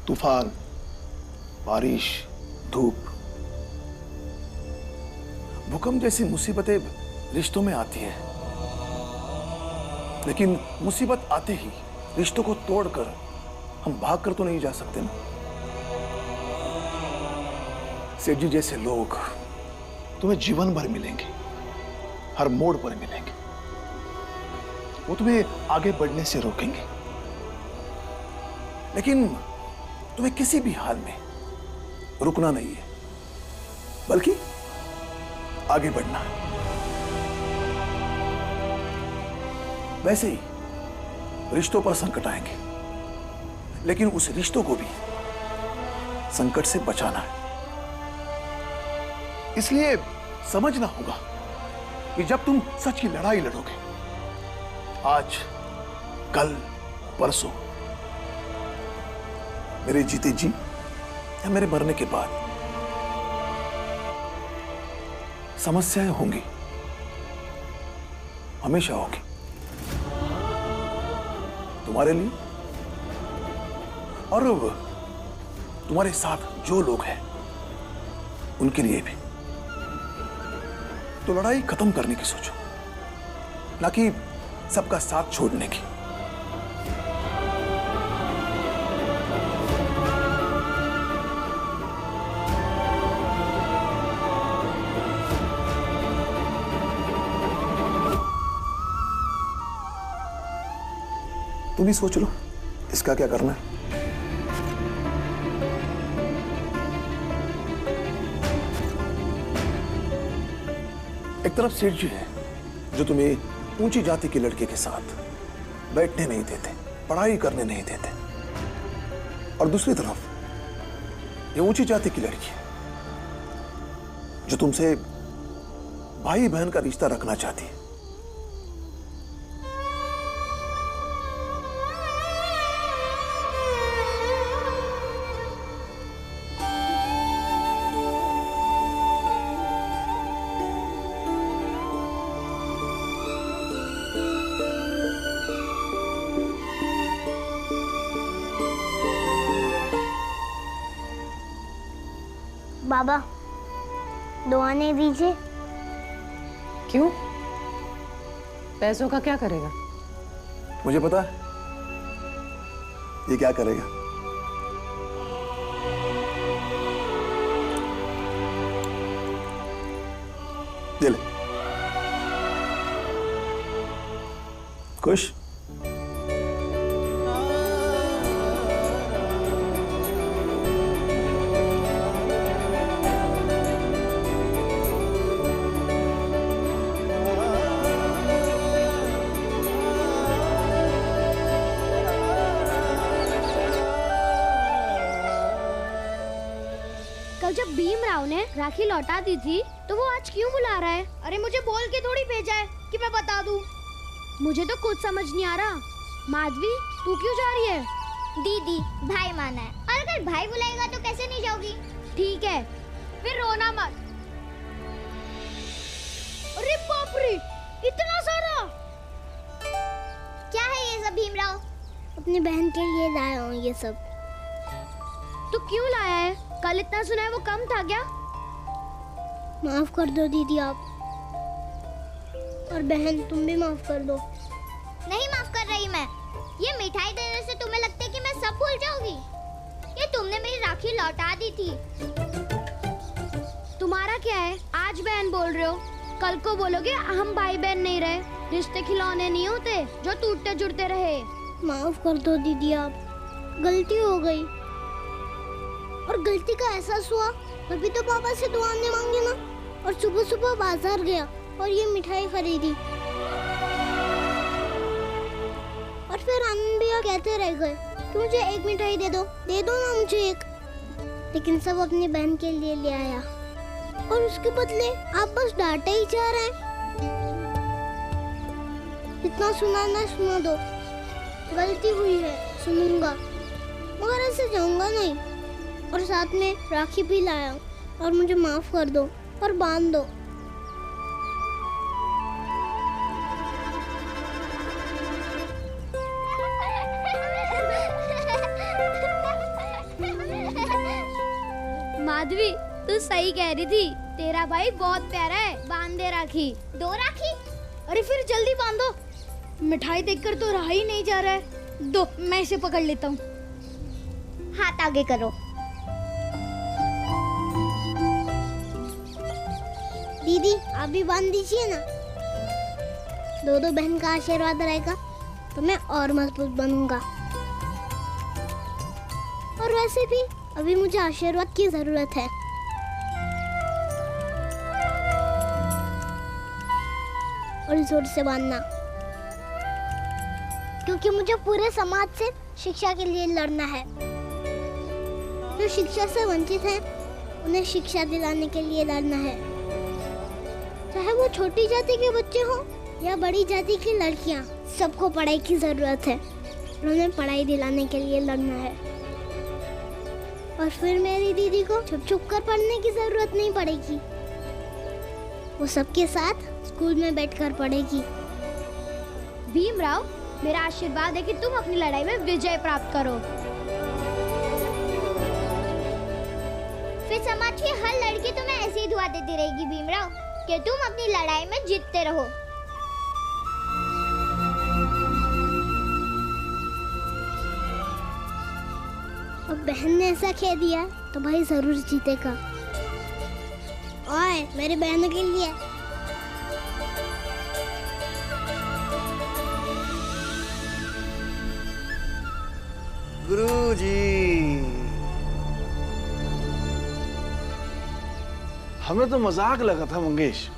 तूफान, बारिश, धूप, भूकंप जैसी मुसीबतें रिश्तों में आती हैं, लेकिन मुसीबत आते ही रिश्तों को तोड़कर हम भाग कर तो नहीं जा सकते ना। सेठ जी जैसे लोग तुम्हें जीवन भर मिलेंगे, हर मोड़ पर मिलेंगे। वो तुम्हें आगे बढ़ने से रोकेंगे, लेकिन तुम्हें किसी भी हाल में रुकना नहीं है, बल्कि आगे बढ़ना है। वैसे ही रिश्तों पर संकट आएंगे, लेकिन उस रिश्तों को भी संकट से बचाना है। इसलिए समझना होगा कि जब तुम सच की लड़ाई लड़ोगे, आज, कल, परसों, मेरे जीते जी या मेरे मरने के बाद, समस्याएं होंगी, हमेशा होगी, तुम्हारे लिए और तुम्हारे साथ जो लोग हैं उनके लिए भी। तो लड़ाई खत्म करने की सोचो, ना कि सबका साथ छोड़ने की। तुम ही सोच लो इसका क्या करना है। एक तरफ सेठ जी है जो तुम्हें ऊंची जाति के लड़के के साथ बैठने नहीं देते, पढ़ाई करने नहीं देते, और दूसरी तरफ ये ऊंची जाति की लड़की है जो तुमसे भाई बहन का रिश्ता रखना चाहती है। बाबा, दुआने दीजिए। क्यों? पैसों का क्या करेगा? मुझे पता है ये क्या करेगा। ये ले। खुश? कल जब भीमराव ने राखी लौटा दी थी तो वो आज क्यों बुला रहा है? अरे मुझे बोल के थोड़ी भेजा है कि मैं बता दूं। मुझे तो कुछ समझ नहीं आ रहा। माधवी, तू क्यों जा रही है? दीदी, भाई माना है, और अगर भाई बुलाएगा तो कैसे नहीं जाओगी? ठीक है, फिर रोना मत। अरे बाप रे, इतना सारा! क्या है ये सब भीमराव? अपनी बहन के लिए लाया हूँ ये सब। तू क्यों लाया है? कल इतना सुना है वो कम था क्या? माफ कर दो दीदी आप, और बहन तुम भी माफ कर दो। नहीं माफ कर रही मैं। ये मिठाई देने से तुम्हें लगता है कि मैं सब भूल जाऊंगी? ये तुमने मेरी राखी लौटा दी थी। तुम्हारा क्या है? आज बहन बोल रहे हो, कल को बोलोगे हम भाई बहन नहीं रहे। रिश्ते खिलौने नहीं होते जो टूटते जुड़ते रहे। माफ कर दो दीदी आप, गलती हो गई। और गलती का एहसास हुआ तभी तो पापा से दुआ ने मांगी ना, और सुबह सुबह बाजार गया और ये मिठाई खरीदी। और फिर आनंद भैया कहते रह गए कि मुझे एक मिठाई दे दो ना मुझे एक। लेकिन सब अपनी बहन के लिए ले आया, और उसके बदले आप बस डांटे ही जा रहे हैं। इतना सुना ना सुना दो, गलती हुई है सुनूंगा, मगर ऐसे जाऊंगा नहीं। और साथ में राखी भी लाया, और मुझे माफ कर दो और बांध दो। माधवी तू सही कह रही थी, तेरा भाई बहुत प्यारा है। बांध दे राखी। 2 राखी? अरे फिर जल्दी बांधो, मिठाई देखकर तो रहा ही नहीं जा रहा है। दो, मैं इसे पकड़ लेता हूँ। हाथ आगे करो। दीदी आप भी बांध दीजिए ना। दो बहन का आशीर्वाद रहेगा तो मैं और मजबूत बनूंगा। और वैसे भी अभी मुझे आशीर्वाद की जरूरत है। और जोर से बांधना, क्योंकि मुझे पूरे समाज से शिक्षा के लिए लड़ना है। जो शिक्षा से वंचित हैं, उन्हें शिक्षा दिलाने के लिए लड़ना है। चाहे वो छोटी जाति के बच्चे हों या बड़ी जाति की लड़कियां, सबको पढ़ाई की जरूरत है। उन्हें पढ़ाई दिलाने के लिए लड़ना है। और फिर मेरी दीदी को छुप छुप कर पढ़ने की जरूरत नहीं पड़ेगी। वो सबके साथ स्कूल में बैठकर पढ़ेगी। भीमराव, मेरा आशीर्वाद है कि तुम अपनी लड़ाई में विजय प्राप्त करो। फिर समाज की हर लड़की तुम्हें ऐसे ही दुआ देती रहेगी भीमराव, कि तुम अपनी लड़ाई में जीतते रहो। अब बहन ने ऐसा कह दिया तो भाई जरूर जीतेगा। ओए, मेरी बहन के लिए। गुरुजी, हमें तो मजाक लगा था मंगेश,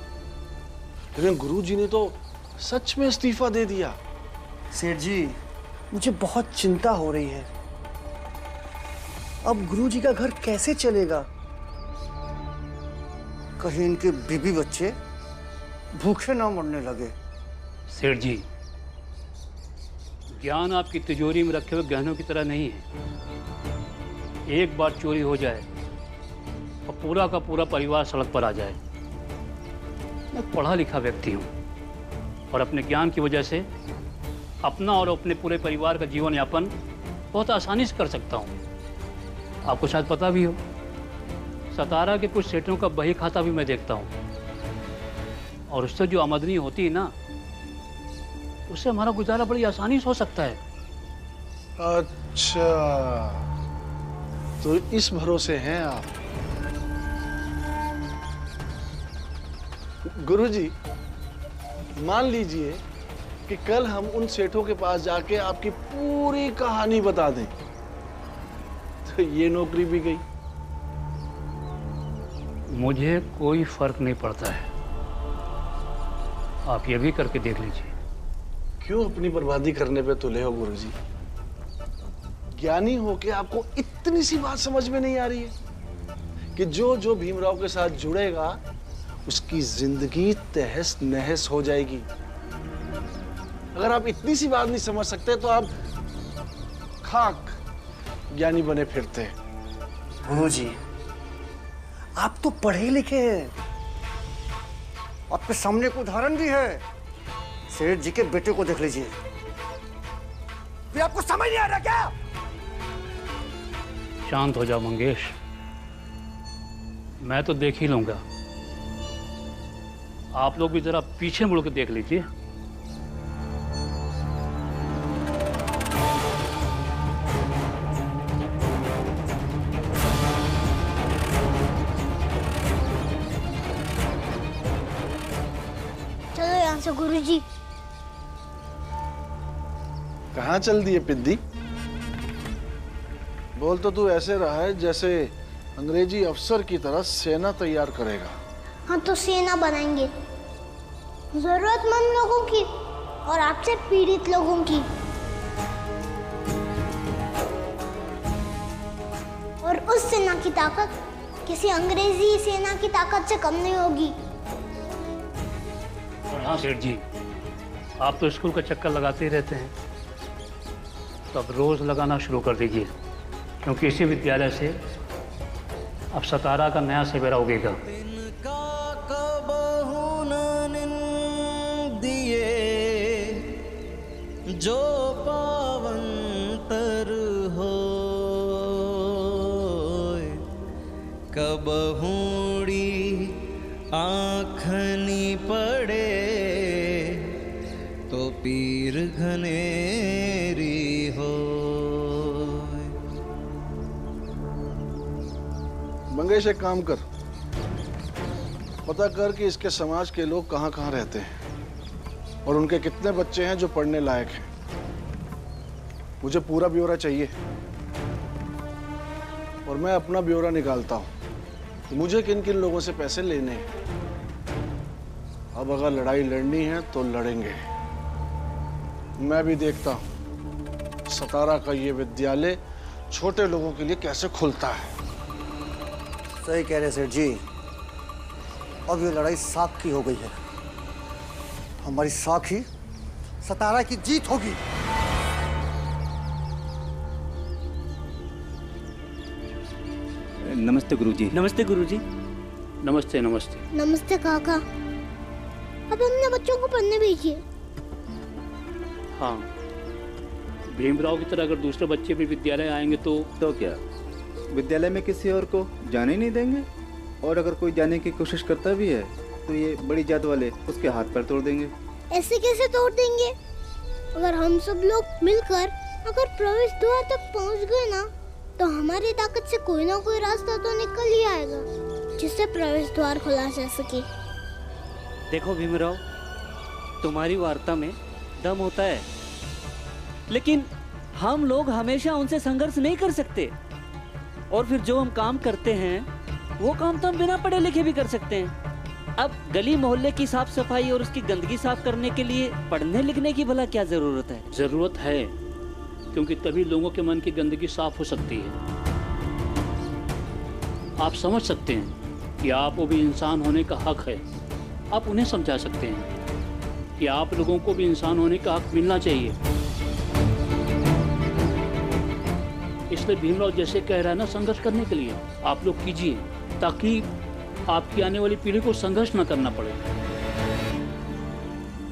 लेकिन गुरुजी ने तो सच में इस्तीफा दे दिया। सेठ जी, मुझे बहुत चिंता हो रही है। अब गुरुजी का घर कैसे चलेगा? कहीं इनके बीबी बच्चे भूखे ना मरने लगे। सेठ जी, ज्ञान आपकी तिजोरी में रखे हुए गहनों की तरह नहीं है। एक बार चोरी हो जाए और पूरा का पूरा परिवार सड़क पर आ जाए। मैं पढ़ा लिखा व्यक्ति हूँ और अपने ज्ञान की वजह से अपना और अपने पूरे परिवार का जीवन यापन बहुत आसानी से कर सकता हूँ। आपको शायद पता भी हो, सतारा के कुछ सेठों का बही खाता भी मैं देखता हूँ, और उससे जो आमदनी होती है ना, उससे हमारा गुजारा बड़ी आसानी से हो सकता है। अच्छा, तो इस भरोसे हैं आप। गुरुजी, मान लीजिए कि कल हम उन सेठों के पास जाके आपकी पूरी कहानी बता दें, तो ये नौकरी भी गई। मुझे कोई फर्क नहीं पड़ता है, आप ये भी करके देख लीजिए। क्यों अपनी बर्बादी करने पे तुले हो गुरुजी? ज्ञानी होके आपको इतनी सी बात समझ में नहीं आ रही है कि जो जो भीमराव के साथ जुड़ेगा उसकी जिंदगी तहस नहस हो जाएगी। अगर आप इतनी सी बात नहीं समझ सकते तो आप खाक ज्ञानी बने फिरते। गुरुजी, आप तो पढ़े लिखे हैं, आपके सामने एक उदाहरण भी है। सेठ जी के बेटे को देख लीजिए। फिर आपको समझ नहीं आ रहा क्या? शांत हो जाओ मंगेश, मैं तो देख ही लूंगा। आप लोग भी जरा पीछे मुड़ के देख लीजिए। चलो यहाँ से गुरुजी। कहाँ चल दिए पिद्दी? बोल तो तू ऐसे रहा है जैसे अंग्रेजी अफसर की तरह सेना तैयार करेगा। हाँ तो सेना बनाएंगे, जरूरतमंद लोगों की और आपसे पीड़ित लोगों की। और उस सेना की ताकत किसी अंग्रेजी सेना की ताकत से कम नहीं होगी। और हाँ सेठ जी, आप तो स्कूल का चक्कर लगाते ही रहते हैं, तो अब रोज लगाना शुरू कर दीजिए, क्योंकि इसी विद्यालय से अब सतारा का नया सवेरा उगेगा। जो पावन तर हो कब हूड़ी आँखनी पड़े तो पीर घनेरी हो। मंगेश एक काम कर, पता कर कि इसके समाज के लोग कहाँ कहाँ रहते हैं और उनके कितने बच्चे हैं जो पढ़ने लायक हैं। मुझे पूरा ब्यौरा चाहिए और मैं अपना ब्यौरा निकालता हूँ कि मुझे किन किन लोगों से पैसे लेने हैं। अब अगर लड़ाई लड़नी है तो लड़ेंगे। मैं भी देखता हूँ सतारा का ये विद्यालय छोटे लोगों के लिए कैसे खुलता है। सही कह रहे सेठ जी, अब ये लड़ाई साख की हो गई है। हमारी साख ही सतारा की जीत होगी। नमस्ते गुरुजी। नमस्ते गुरुजी। नमस्ते नमस्ते। नमस्ते काका। अब हमने बच्चों को पढ़ने भेजिए। हाँ, भीमराव की तरह अगर दूसरे बच्चे भी विद्यालय आएंगे तो क्या विद्यालय में किसी और को जाने ही नहीं देंगे? और अगर कोई जाने की कोशिश करता भी है तो ये बड़ी जात वाले उसके हाथ पैर तोड़ देंगे। ऐसे कैसे तोड़ देंगे? अगर हम सब लोग मिलकर अगर प्रवेश द्वार तक पहुंच गए ना, तो हमारी ताकत से कोई ना कोई रास्ता तो निकल ही आएगा जिससे प्रवेश द्वार खुला जा सके। देखो भीमराव, तुम्हारी वार्ता में दम होता है, लेकिन हम लोग हमेशा उनसे संघर्ष नहीं कर सकते। और फिर जो हम काम करते हैं वो काम तो हम बिना पढ़े लिखे भी कर सकते हैं। अब गली मोहल्ले की साफ सफाई और उसकी गंदगी साफ करने के लिए पढ़ने लिखने की भला क्या जरूरत है? जरूरत है, क्योंकि तभी लोगों के मन की गंदगी साफ हो सकती है। आप समझ सकते हैं कि आपको भी इंसान होने का हक है। आप उन्हें समझा सकते हैं कि आप लोगों को भी इंसान होने का हक मिलना चाहिए। इसलिए भीमराव जैसे कह रहा है ना, संघर्ष करने के लिए आप लोग कीजिए, ताकि आपकी आने वाली पीढ़ी को संघर्ष न करना पड़े।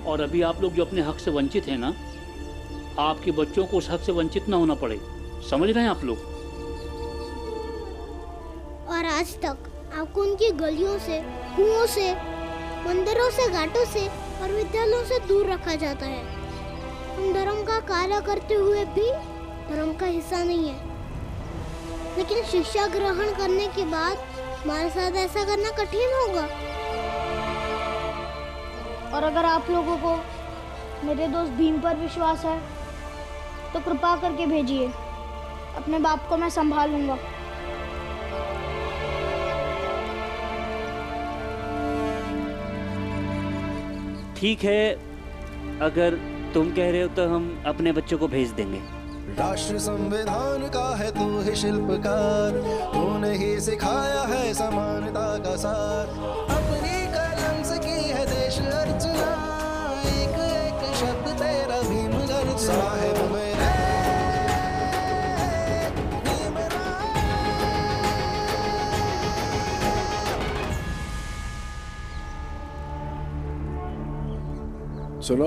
और अभी आप लोग जो अपने हक से वंचित हैं ना, आपके बच्चों को उस हक से वंचित ना होना पड़े। समझ रहे हैं आप लोग? और आज तक आपको उनकी गलियों से, कुओं से, मंदिरों से, घाटों से और विद्यालयों से दूर रखा जाता है। हम धर्म का कार्य करते हुए भी धर्म का हिस्सा नहीं है, लेकिन शिक्षा ग्रहण करने के बाद हमारे साथ ऐसा करना कठिन होगा। और अगर आप लोगों को मेरे दोस्त भीम पर विश्वास है तो कृपा करके भेजिए। अपने बाप को मैं संभाल लूंगा। ठीक है, अगर तुम कह रहे हो तो हम अपने बच्चों को भेज देंगे। राष्ट्र संविधान का है तू ही शिल्पकार, तूने ही सिखाया है समानता का सार। अपनी कलम से की है देश अर्चना, एक एक शब्द तेरा भीम गर्जना। साहेब मेरे सुनो,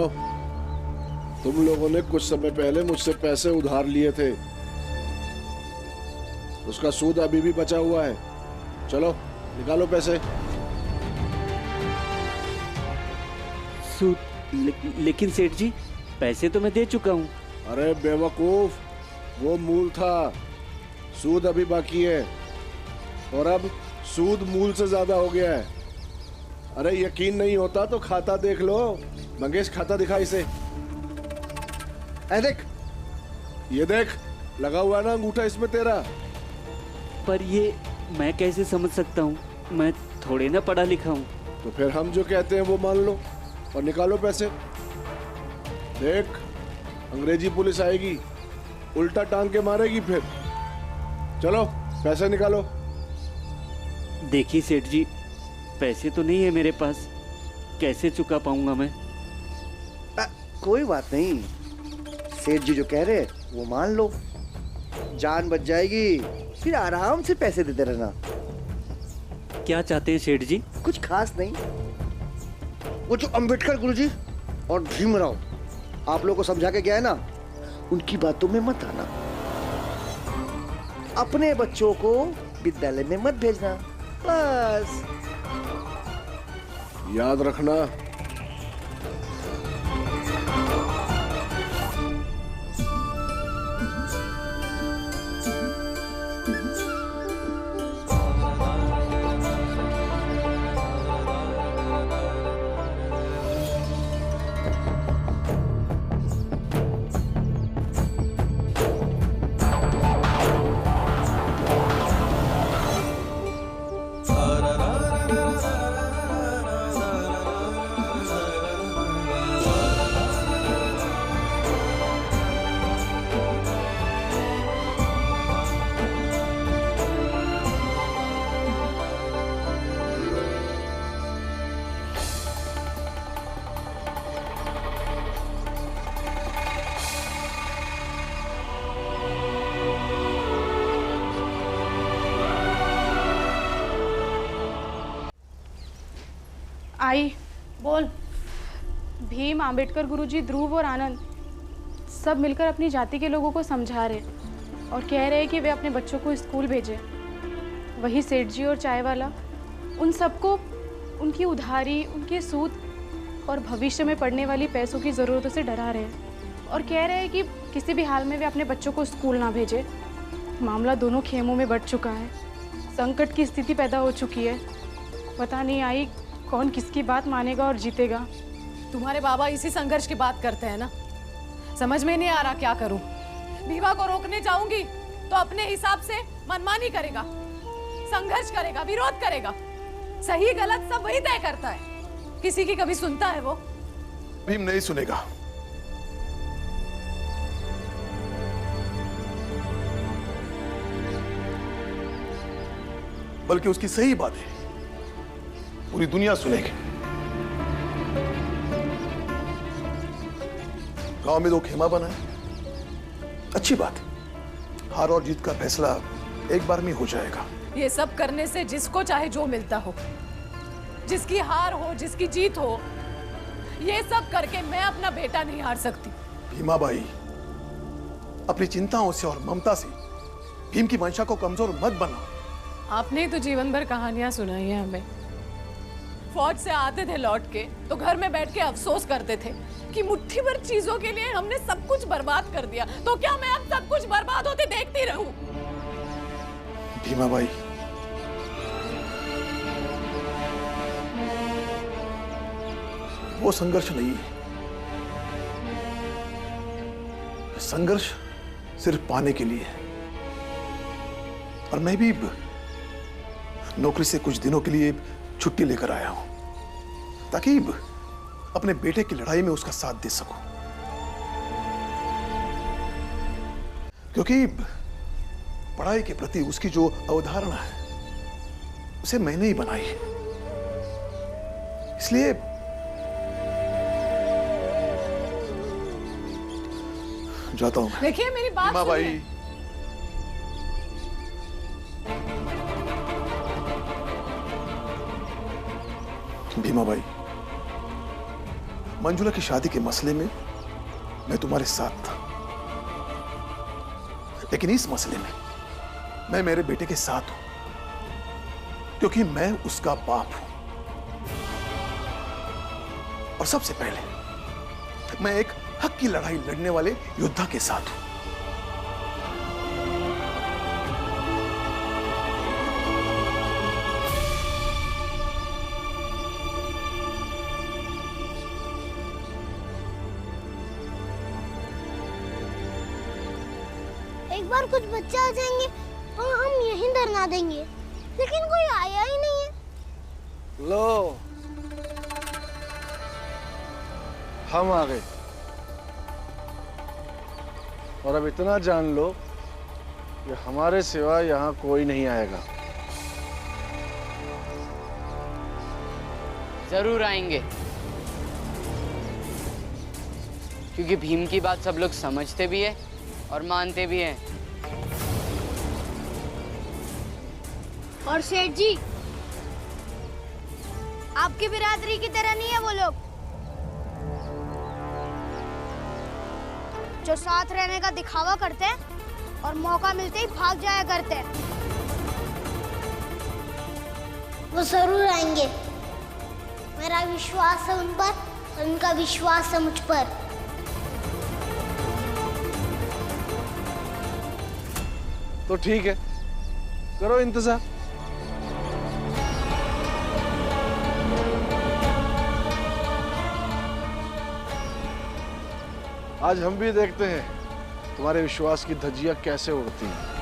तुम लोगों ने कुछ समय पहले मुझसे पैसे उधार लिए थे, उसका सूद अभी भी बचा हुआ है। चलो निकालो पैसे। सूद? लेकिन सेठ जी, पैसे तो मैं दे चुका हूँ। अरे बेवकूफ, वो मूल था, सूद अभी बाकी है, और अब सूद मूल से ज्यादा हो गया है। अरे यकीन नहीं होता तो खाता देख लो। मंगेश, खाता दिखा इसे। देख, ये देख, लगा हुआ है ना अंगूठा इसमें तेरा। पर ये मैं कैसे समझ सकता हूँ? मैं थोड़े ना पढ़ा लिखा हूँ। तो फिर हम जो कहते हैं वो मान लो और निकालो पैसे। देख, अंग्रेजी पुलिस आएगी, उल्टा टांग के मारेगी फिर। चलो पैसे निकालो। देखिए सेठ जी, पैसे तो नहीं है मेरे पास, कैसे चुका पाऊंगा मैं? कोई बात नहीं, सेठ जी जो कह रहे वो मान लो, जान बच जाएगी, फिर आराम से पैसे देते रहना। क्या चाहते हैं सेठ जी? कुछ खास नहीं, वो जो अंबेडकर गुरुजी और भीमराव आप लोगों को समझा के गया है ना, उनकी बातों में मत आना। अपने बच्चों को विद्यालय में मत भेजना, बस। याद रखना। आई बोल। भीम, आंबेडकर गुरुजी, ध्रुव और आनंद सब मिलकर अपनी जाति के लोगों को समझा रहे और कह रहे हैं कि वे अपने बच्चों को स्कूल भेजें। वही सेठ जी और चाय वाला उन सबको उनकी उधारी, उनके सूद और भविष्य में पड़ने वाली पैसों की ज़रूरतों से डरा रहे हैं और कह रहे हैं कि किसी भी हाल में वे अपने बच्चों को स्कूल ना भेजें। मामला दोनों खेमों में बढ़ चुका है, संकट की स्थिति पैदा हो चुकी है। पता नहीं आई कौन किसकी बात मानेगा और जीतेगा। तुम्हारे बाबा इसी संघर्ष की बात करते हैं ना, समझ में नहीं आ रहा क्या करूं। भीमा को रोकने जाऊंगी तो अपने हिसाब से मनमानी करेगा, संघर्ष करेगा, विरोध करेगा। सही गलत सब वही तय करता है, किसी की कभी सुनता है वो? भीम नहीं सुनेगा। बल्कि उसकी सही बातें पूरी दुनिया सुनेगी। गांव में 2 खेमा बना है, अच्छी बात है। हार और जीत का फैसला एक बार में हो जाएगा। ये सब करने से जिसको चाहे जो मिलता हो, जिसकी हार हो, जिसकी जीत हो, ये सब करके मैं अपना बेटा नहीं हार सकती। भीमा बाई, अपनी चिंताओं से और ममता से भीम की मंशा को कमजोर मत बनाओ। आपने ही तो जीवन भर कहानियां सुनाई हैं हमें। फौज से आते थे लौट के तो घर में बैठ के अफसोस करते थे कि मुट्ठी भर चीजों के लिए हमने सब कुछ बर्बाद कर दिया। तो क्या मैं अब सब कुछ बर्बाद होते देखती रहूं? भीमा बाई, वो संघर्ष नहीं है। संघर्ष सिर्फ पाने के लिए है। और मैं भी नौकरी से कुछ दिनों के लिए छुट्टी लेकर आया हूं ताकि अपने बेटे की लड़ाई में उसका साथ दे सकूं। क्योंकि पढ़ाई के प्रति उसकी जो अवधारणा है उसे मैंने ही बनाई है। इसलिए जाता हूं। देखिए मेरी बात भीमा बाई, भीमा बाई, मंजुला की शादी के मसले में मैं तुम्हारे साथ था, लेकिन इस मसले में मैं मेरे बेटे के साथ हूं क्योंकि मैं उसका बाप हूं। और सबसे पहले मैं एक हक की लड़ाई लड़ने वाले योद्धा के साथ हूं। एक बार कुछ बच्चे आ जाएंगे और हम यहीं धरना देंगे, लेकिन कोई आया ही नहीं है। लो, हम आ गए। और अब इतना जान लो कि हमारे सिवा यहाँ कोई नहीं आएगा। जरूर आएंगे, क्योंकि भीम की बात सब लोग समझते भी है और मानते भी हैं। और सेठ जी, आपकी बिरादरी की तरह नहीं है वो लोग जो साथ रहने का दिखावा करते हैं और मौका मिलते ही भाग जाया करते हैं। वो जरूर आएंगे। मेरा विश्वास है उन पर और उनका विश्वास है मुझ पर। तो ठीक है, करो इंतजार। आज हम भी देखते हैं तुम्हारे विश्वास की धज्जियां कैसे उड़ती हैं।